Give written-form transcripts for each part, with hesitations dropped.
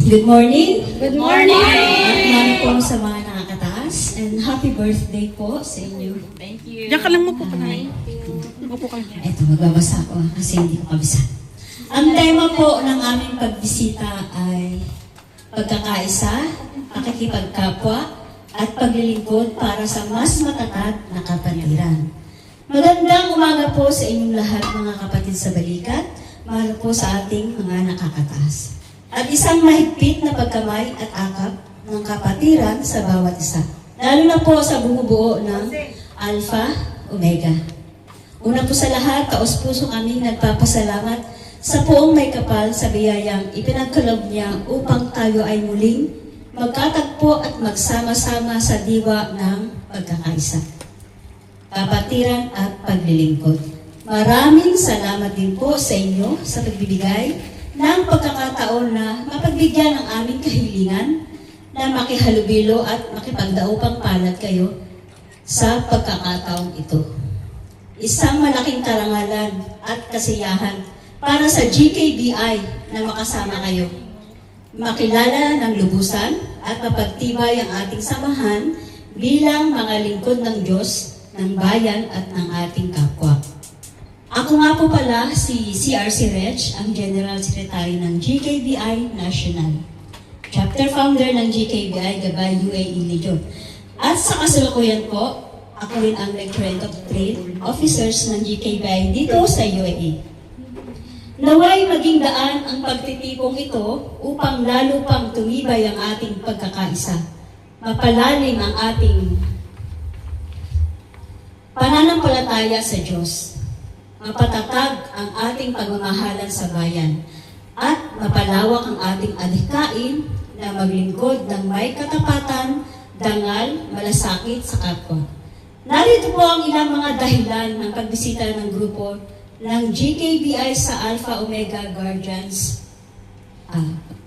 Good morning. Good morning! At mami po sa mga nakakataas. And happy birthday po sa inyo. Thank you. Diyan ka lang mo po pa na. Upo ka lang. Ito, magbabasa ko kasi hindi ko kabisa. Ang tema po ng aming pagbisita ay pagkakaisa, pakikipagkapwa, at paglilingkod para sa mas matatag na kapatiran. Magandang umaga po sa inyong lahat mga kapatid sa balikat, mahalo po sa ating mga nakakataas. At isang mahigpit na pagkamay at akap ng kapatiran sa bawat isa. Lalo na po sa bumubuo ng Alpha Omega. Una po sa lahat, taos-puso kami nagpapasalamat sa poong may kapal sa biyayang ipinagkaloob niya upang tayo ay muling magkatagpo at magsama-sama sa diwa ng pagkakaisa, kapatiran at paglilingkod. Maraming salamat din po sa inyo sa pagbibigay ng pagkakataon na mapagbigyan ng aming kahilingan na makihalubilo at makipagdaupang palad kayo sa pagkakataong ito. Isang malaking karangalan at kasiyahan para sa GKBI na makasama kayo. Makilala ng lubusan at mapagtibay ang ating samahan bilang mga lingkod ng Diyos, ng bayan at ng ating kapwa. Ako nga po pala si CRC Reg, ang General Secretary ng GKBI National. Chapter Founder ng GKBI Gabay UAE Legion. At sa kasalukuyan po, ako rin ang Recruit of Trade Officers ng GKBI dito sa UAE. Naway maging daan ang pagtitipong ito upang lalo pang tumibay ang ating pagkakaisa. Mapalalim ang ating pananampalataya sa Diyos. Mapatatag ang ating pagmamahalan sa bayan at mapalawak ang ating adhikain na maglingkod ng may katapatan, dangal, malasakit sa kapwa. Narito po ang ilang mga dahilan ng pagbisita ng grupo ng GKBI sa Alpha Omega Guardians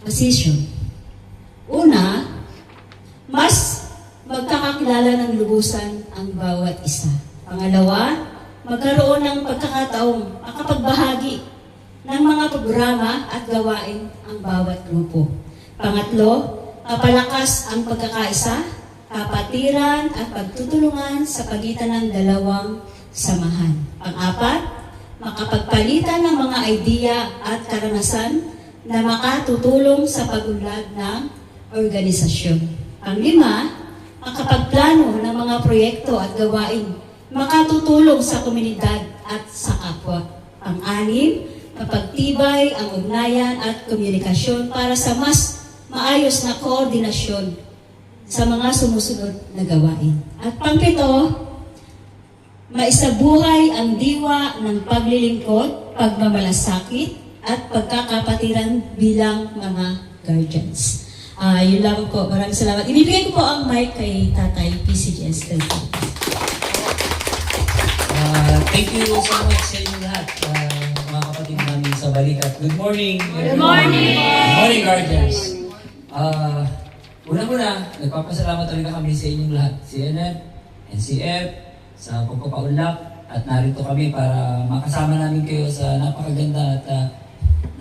position. Una, mas magkakakilala ng lubusan ang bawat isa. Pangalawa, magkaroon ng pagkakataong makapagbahagi ng mga programa at gawain ang bawat grupo. Pangatlo, mapalakas ang pagkakaisa, kapatiran at pagtutulungan sa pagitan ng dalawang samahan. Pang-apat, makapagpalitan ng mga idea at karanasan na makatutulong sa pagunlad ng organisasyon. Pang-lima, makapagplano ng mga proyekto at gawain makatutulong sa komunidad at sa kapwa. Pang-anim, mapagtibay ang ugnayan at komunikasyon para sa mas maayos na koordinasyon sa mga sumusunod na gawain. At pang-pito, maisabuhay ang diwa ng paglilingkod, pagmamalasakit at pagkakapatiran bilang mga guardians. Yun lang po. Maraming salamat. Ibibigay ko po ang mic kay Tatay PCGS. Thank you so much sa inyo lahat, mga kapatid namin sa balikat. Good morning! Good morning! Good morning, Guardians! Una-una, nagpapasalamat talaga kami sa inyong lahat. CNF, NCF, sa pagpapaunlak, at narito kami para makasama namin kayo sa napakaganda at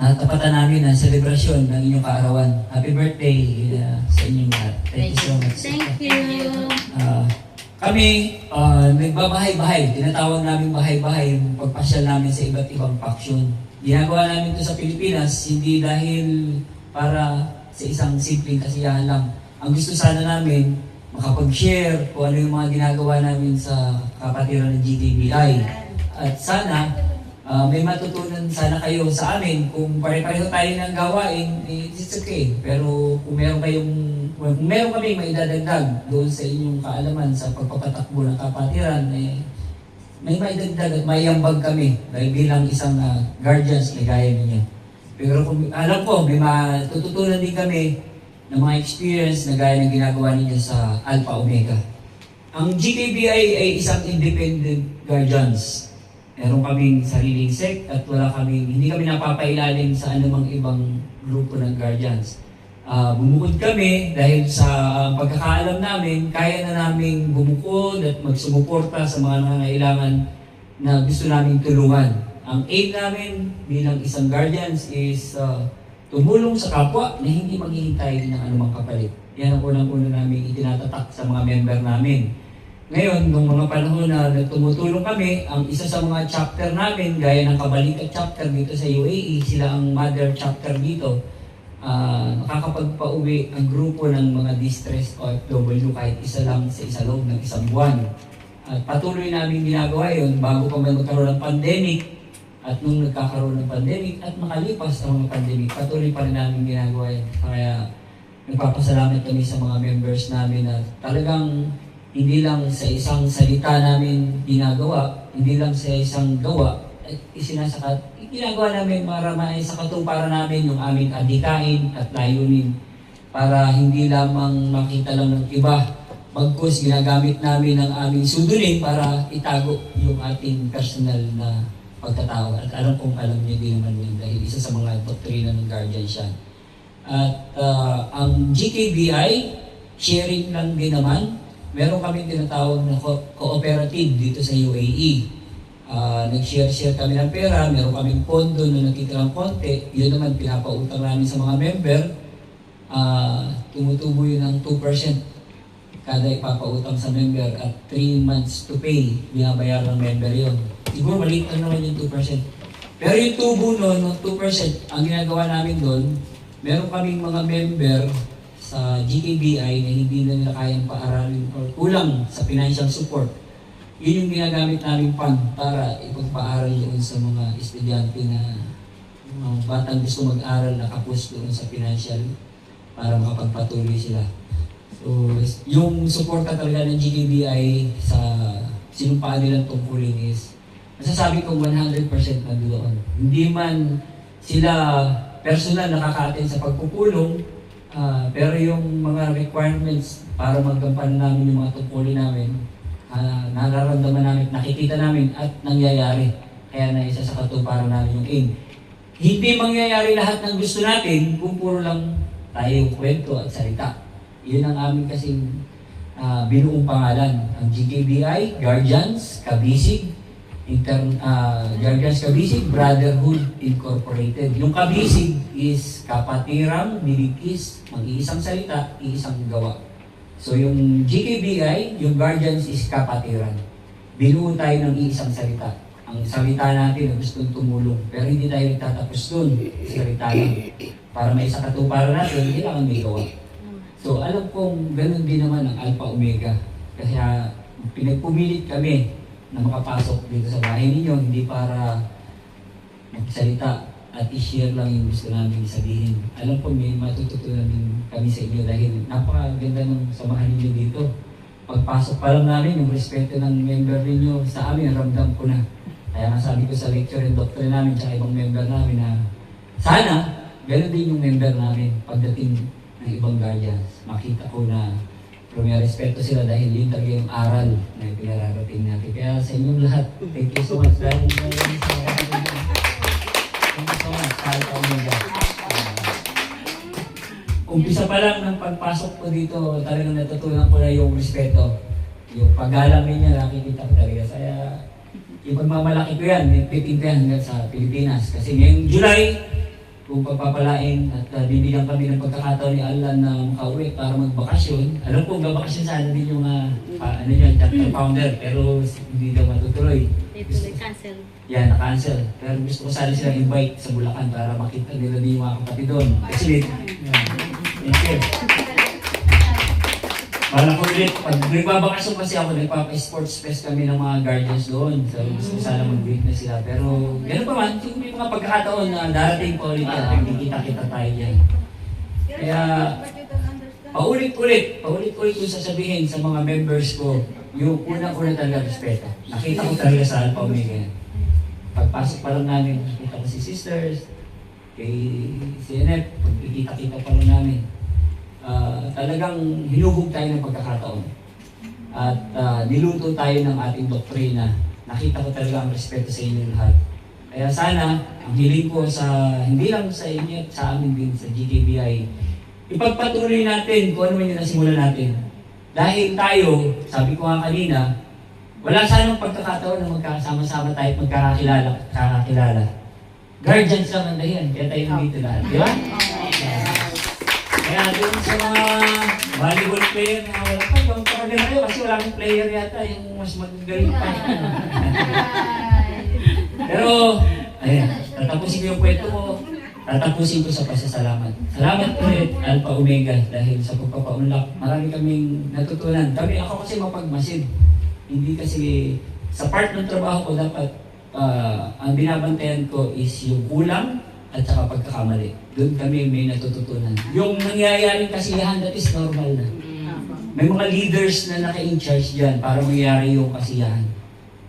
natapatan namin ang selebrasyon ng inyong kaarawan. Happy birthday sa inyong lahat. Thank you so much. Thank you! Kami, nagbabahay-bahay. Tinatawag namin bahay-bahay yung pagpasyal namin sa iba't ibang faksyon. Ginagawa namin ito sa Pilipinas, hindi dahil para sa isang simpleng kasiyahan lang. Ang gusto sana namin, makapag-share kung ano yung mga ginagawa namin sa kapatiran ng GKBI. At sana, may matutunan sana kayo sa amin. Kung pare-pareho tayo ng gawain, it's okay. Pero kung meron kami maidadagdag doon sa inyong kaalaman sa pagpapatakbo ng kapatiran, may maidagdag at mayambag kami dahil bilang isang guardians na gaya ninyo. Pero kung alam ko, may matututunan din kami ng mga experience na gaya ng ginagawa ninyo sa Alpha Omega. Ang GKBI ay isang independent guardians. Meron kaming sariling sect at hindi kami napapailalim sa anumang ibang grupo ng guardians. Bumukod kami dahil sa pagkakaalam namin, kaya na namin bumukod at magsumuporta sa mga nangangailangan na gusto namin tulungan. Ang aim namin bilang isang guardians is tumulong sa kapwa na hindi maghihintay ng anumang kapalit. Yan ang unang-una namin itinatatak sa mga member namin. Ngayon, nung mga panahon na tumutulong kami, ang isa sa mga chapter namin, gaya ng Kabalikat chapter dito sa UAE, sila ang mother chapter dito, nakakapagpauwi ang grupo ng mga distressed OFW kahit isa lang sa loob ng isang buwan. At patuloy namin ginagawa yun bago pa may magkaroon ng pandemic. At nung nagkakaroon ng pandemic at makalipas ang mga pandemic, patuloy pa rin namin ginagawa yun. Kaya nagpapasalamat kami sa mga members namin na talagang hindi lang sa isang salita namin ginagawa, hindi lang sa isang gawa, isinasakat, ginagawa namin para sa katuparan namin yung aming adhikain at layunin para hindi lamang makita lang ng iba, bagkus ginagamit namin ang aming sudunin para itago yung ating personal na pagkatao. At alam niyo din naman yun dahil isa sa mga doktrina ng guardianship. At ang GKBI, sharing lang din naman, meron kami tinatawag na cooperative dito sa UAE. Nag-share kami ng pera, meron kaming pondo na nagtitirang konti, yun naman pinapautang namin sa mga member. Tumutubo yun ng 2% kada ipapautang sa member at 3 months to pay, binabayaran ng member yun. Siguro maliit lang naman yung 2%. Pero yung tubo nun, ng 2%, ang ginagawa namin doon, meron kaming mga member sa GKBI na hindi na nila kayang paaralin or kulang sa financial support. Yun yung ginagamit namin fund para ipagpaaral doon sa mga estudyante na mga batang gusto mag-aral na kapos doon sa financial para makapagpatuloy sila. So, yung suporta talaga ng GKBI sa sinumpaan nilang tungkulin is masasabi kong 100% na doon. Hindi man sila personal nakaka-attend sa pagpupulong, pero yung mga requirements para maggampanan namin yung mga tungkulin namin, nararamdaman namin, nakikita namin at nangyayari. Kaya na isa sa katuparan namin yung aim. Hindi mangyayari lahat ng gusto natin kung puro lang tayo kwento at salita. Yun ang amin kasing binuong pangalan. Ang GKBI, Guardians, Kabisig, Guardians Kabisig, Brotherhood Incorporated. Yung Kabisig is kapatiran, niligis, mag-iisang salita, iisang gawa. So yung GKBI, yung Guardians is kapatiran. Binuo tayo ng iisang salita. Ang salita natin na gustong tumulong, pero hindi tayo nagtatapos dun. Salita lang. Para may isa katuparan natin, kailangan may gawa. So alam kong ganun din naman ang Alpha Omega. Kaya pinagpumilit kami na makapasok dito sa bahay ninyo, hindi para magsalita at i-share lang yung gusto namin sabihin. Alam ko may matututunan din kami sa inyo dahil napakaganda ng samahan ninyo dito. Pagpasok pa lang namin, yung respeto ng member ninyo sa amin, ramdam ko na. Kaya nga sabi ko sa lecture and doctrine namin at ibang member namin na sana, gano'n din yung member namin pagdating ng ibang guardians. Makita ko na may respeto sila dahil yun talaga yung aral na pinararating natin. Kaya sa inyong lahat, thank you so much dahil sa thank you so much. Alpha Omega. Umpisa pa lang ng pagpasok ko dito, talagang natutunan ko na yung respeto. Yung paggalang niya, nakikita ko talaga. Kaya ipagmamalaki ko yan, pipintahan hanggang sa Pilipinas. Kasi ngayong July, kung pagpapalain at bibigyan kami ng pagkakataon ni Allah na makauwi para magbakasyon. Alam ko, magbakasyon sana din yung chapter founder, pero hindi daw matutuloy. Cancel. Yan, na-cancel. Pero gusto ko sana silang invite sa Bulacan para makita nila din yung mga kapatid doon. Actually, thank you. Para ko ulit, pag nagbabakasyon kasi ako, nagpapa-sports fest kami ng mga guardians doon. So gusto ko sana mag-witness sila. Pero gano'n pa man, may mga pagkakataon na darating pa ulit yan, nagkikita-kita tayo dyan. Kaya paulit-ulit yung sasabihin sa mga members ko, yung unang-una talaga respeto. Nakita ko talaga sa Alpha Omega. Pagpasok pa lang namin, nakita ko si sisters, kay CNF, pagkikita-kita pa lang namin. Talagang hinubog tayo ng pagkakataon. At niluto tayo ng ating doktrina. Nakita ko talaga ang respeto sa inyo lahat. Kaya sana, ang hiling ko sa, hindi lang sa inyo at sa amin din, sa GKBI, ipagpatuloy natin kung ano man yung nasimulan natin. Dahil tayo, sabi ko nga kanina, wala sanang pagkakataon na magkasama-sama tayo at magkakakilala. guardians lang ang dahilan, kaya tayo nandito lahat. Di ba? Kaya doon sa mga volleyball player na wala pa, yung problem kayo kasi wala akong player yata, yung mas magaling pa. Pero, ayan, tatapusin ko yung kwento ko. Tatapusin ko sa pasasalamat. Salamat ulit, Alpha Omega, dahil sa pagpapaunlak. Marami kaming natutunan. Ako kasi mapagmasid. Hindi kasi sa part ng trabaho ko dapat ang binabantayan ko is yung kulang at saka pagkakamali. Doon kami may natututunan. Yung nangyayaring kasiyahan, that is normal na. May mga leaders na naka-in-charge dyan para mangyari yung kasiyahan.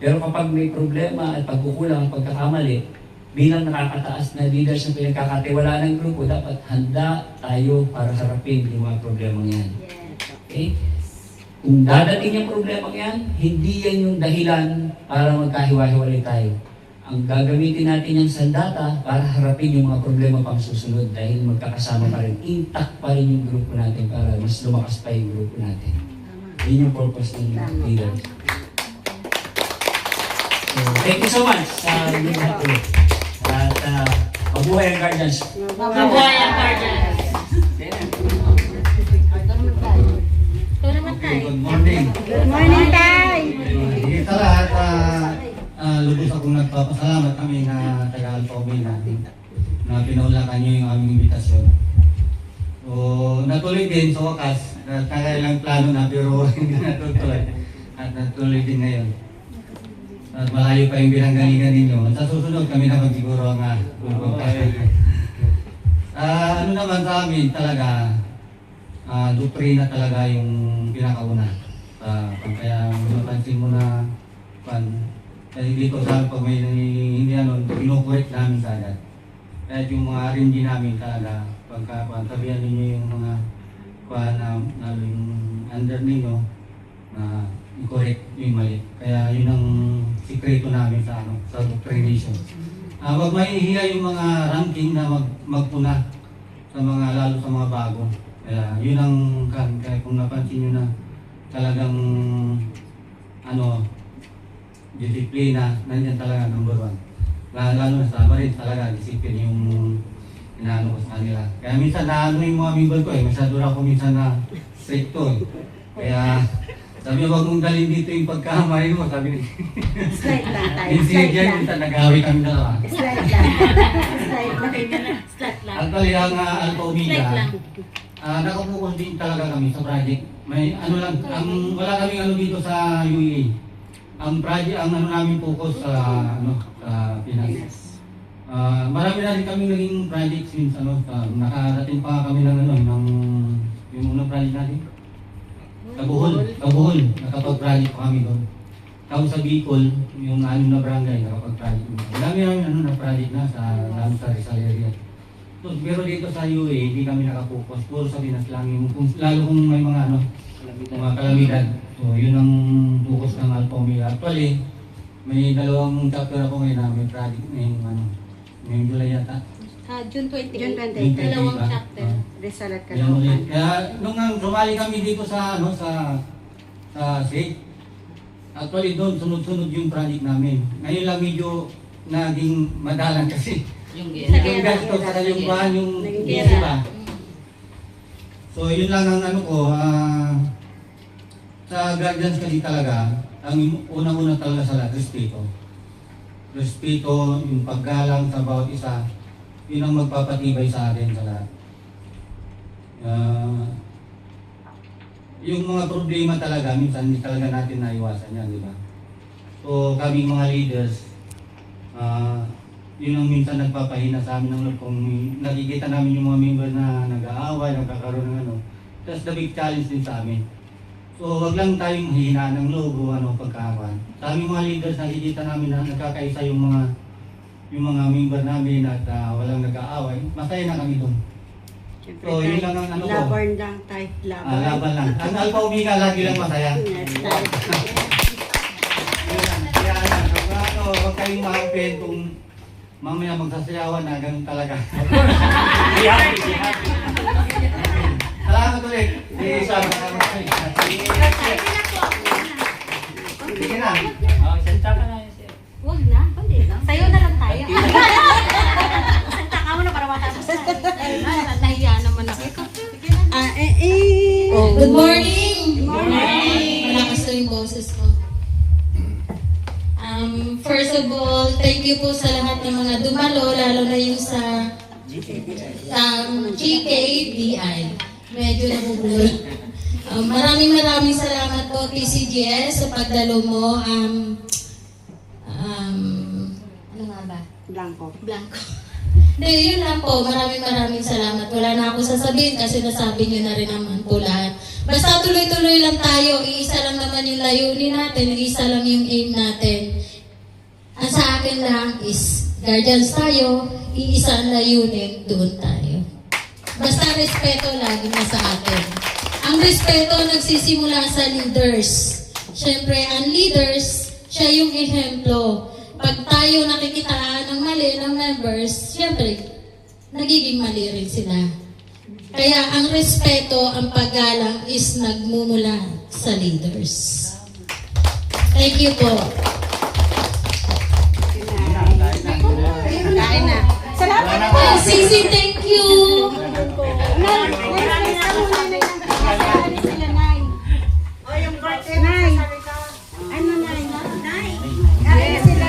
Pero kapag may problema at pagkukulang at pagkakamali, bilang nakakataas na leaders na pinagkakatiwalaan ng grupo, dapat handa tayo para harapin yung mga problema yan. Okay? Kung dadating yung problema yan, hindi yan yung dahilan para magkahiwa-hiwalay tayo. Ang gagamitin natin yung sandata para harapin yung mga problema pang susunod dahil magkakasama pa rin, intact pa rin yung grupo natin para mas lumakas pa yung grupo natin. Yun yung purpose ng leaders. So, thank you so much sa inyong lahat ulit. At mabuhay ang Guardians. Mabuhay ang Guardians. Ito naman tayo. Good morning. Good morning, Tay! Sige sa lahat, lubos akong nagpapasalamat kami na taga-Alpha Omega na pinaulakan niyo yung aming imbitasyon. So, natuloy din sa wakas, nakailang plano na pero hindi natutuloy. At natuloy din ngayon. At malayo pa yung binanggalingan ninyo. Sa susunod kami naman siguro ang ano naman sa amin talaga, doktrina talaga yung pinakauna. Kaya mapansin mo na kasi dito sa pag may hindi kinukorek namin agad. Kaya yung mga R&D namin talaga, pagka sabihan ninyo yung mga yung under ninyo na i-correct yung mali. Kaya yun ang sikreto namin sa doctrination. Wag maihiya yung mga ranking na magpuna sa mga lalo sa mga bago. Kaya yun ang kaya kung napansin nyo na talagang disiplina, nandiyan talaga number 1. Lalo na sa Marin talaga, disiplina yung inaano ko sa kanila. Kaya minsan naano yung mga member ko masyado na ako minsan na stricto Kaya sabi wag mong dalhin dito yung pagkahamay mo, sabi ni Slide lang tayo. Minsan Slide dyan, lang. minsan nag-away kami dalawa. Slide lang. Slide lang. Slide lang. Actually, ang Alpha Omega, Slide lang. nakapokus din talaga kami sa project. May wala kaming dito sa UAE. Ang project, ang namin focus sa Pinas. Marami na rin kami naging project since nakarating pa kami ng yung unang project natin. Sa Bohol, nakapag-project pa kami doon. Tapos sa Bicol, yung na barangay, nakapag-project. Marami na project na lalo sa Rizal area. So, pero dito sa UAE, hindi kami nakapokus. Puro sa Pinas lang. Lalo kung may mga mga kalamidad. So, yun ang focus ng Alpha Omega. Actually, may dalawang chapter ako ngayon na may project ngayong July yata. June 28. June 28. Dalawang ba? chapter. Rizal at Yan ulit. Caloocan. Kaya nung sumali kami dito sa SAIC, actually doon sunod-sunod yung project namin. Ngayon lang medyo naging madalang kasi Yung yung gasto sa yung bahan yung Naging busy gera. ba. So yun lang ang ko, sa Guardians kasi talaga, ang unang-una talaga sa lahat, respeto. Respeto, yung paggalang sa bawat isa, yun ang magpapatibay sa atin sa lahat. Yung mga problema talaga, minsan hindi talaga natin naiwasan yan, di ba? So kami mga leaders, yun ang minsan nagpapahina sa amin ng Lord kung nakikita namin yung mga member na nag-aaway, nagkakaroon ng That's the big challenge din sa amin. So wag lang tayong hina ng loob o pagkakawan. Sa aming mga leaders, nakikita namin na nagkakaisa yung mga member namin at walang nag-aaway, masaya na kami doon. So yun lang ang ko. Laban lang tayo. Laban. Laban lang. Ang Alpha Omega lagi lang masaya. Yes, tayo. Kaya huwag kayong mahapin kung mamaya magsasayawan na ganun talaga. Salamat ulit. Sige na. Salita ka na. Huwag na. Sa'yo na lang tayo. Good morning! Malakas na yung boses ko. First of all, thank you po sa lahat ng mga dumalo, lalo na yung sa GKBI. Medyo nabubulol. Maraming salamat po TCGS sa pagdalo mo. Ano nga ba? Blanco. Hindi, yun lang po. Maraming salamat. Wala na ako sasabihin kasi nasabi nyo na rin naman po lahat. Basta tuloy-tuloy lang tayo. Iisa lang naman yung layunin natin. Iisa lang yung aim natin. Ang sa akin lang is guardians tayo. Iisa ang layunin, doon tayo. Basta respeto lagi na sa atin. Ang respeto nagsisimula sa leaders. Siyempre, ang leaders, siya yung ehemplo. Pag tayo nakikitaan ng mali ng members, siyempre, nagiging mali rin sila. Kaya ang respeto, ang paggalang is nagmumula sa leaders. Thank you po. Kain na. Salamat po. Oh, Sisi, thank you. Nay, Nay. Ano, Nay? Nay. Yes, sila.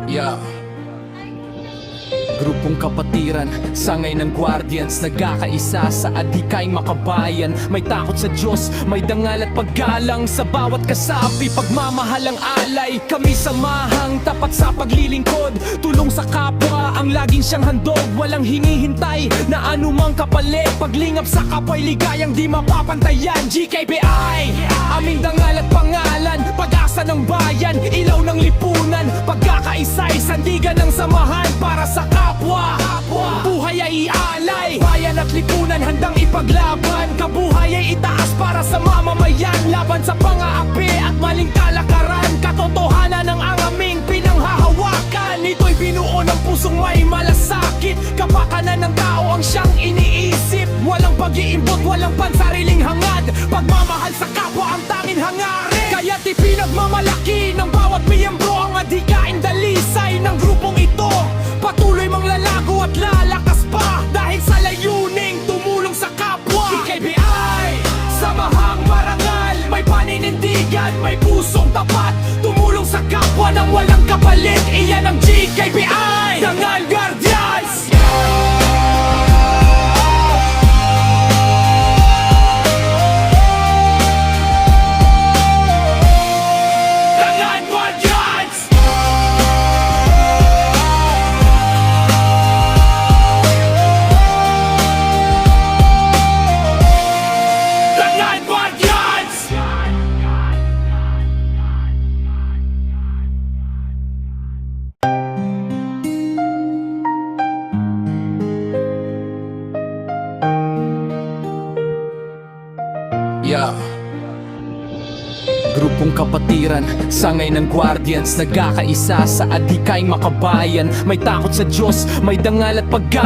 Yeah. Grupong kapatiran, sangay ng guardians, nagkakaisa sa adhikay makabayan. May takot sa Diyos, may dangal at paggalang sa bawat kasapi, pagmamahalang alay. Kami samahang tapat sa paglilingkod, tulong sa kapwa ang laging siyang handog. Walang hinihintay na anumang kapalit, paglingap sa kapwa'y ligayang di mapapantayan. GKBI, aming dangal at pangalan, pag-asa ng bayan, ilaw ng lipunan, pagkakaisa'y sandigan ng samahan para sa kapwa. Buhay ay ialay, bayan at lipunan handang ipaglaban, kabuhay ay itaas para sa mamamayan, laban sa pang-aapi at maling kalakaran, katotohanan ng ang aming pinanghahawakan. Ito'y binuo ng pusong may malasakit, kapakanan ng tao ang siyang iniisip, walang pag-iimbot, walang pansariling hangad, pagmamahal sa kapwa ang tanging hangarin. Kaya't ipinagmamalaki ng bawat miyembro ang adhikain dalisay ng grupong ito, patuloy mang lalago at lalakas pa dahil sa layuning tumulong sa kapwa. GKBI, samahang marangal, may paninindigan, may pusong tapat, tumulong sa kapwa nang walang kapalit. Iyan ang GKBI, Dangal Guardians. Dangal Guardians. Dangal Guardians. Yeah. Grupong kapatiran, sangay ng guardians, nagkakaisa sa adhikay makabayan. May takot sa Diyos, may dangal at pagga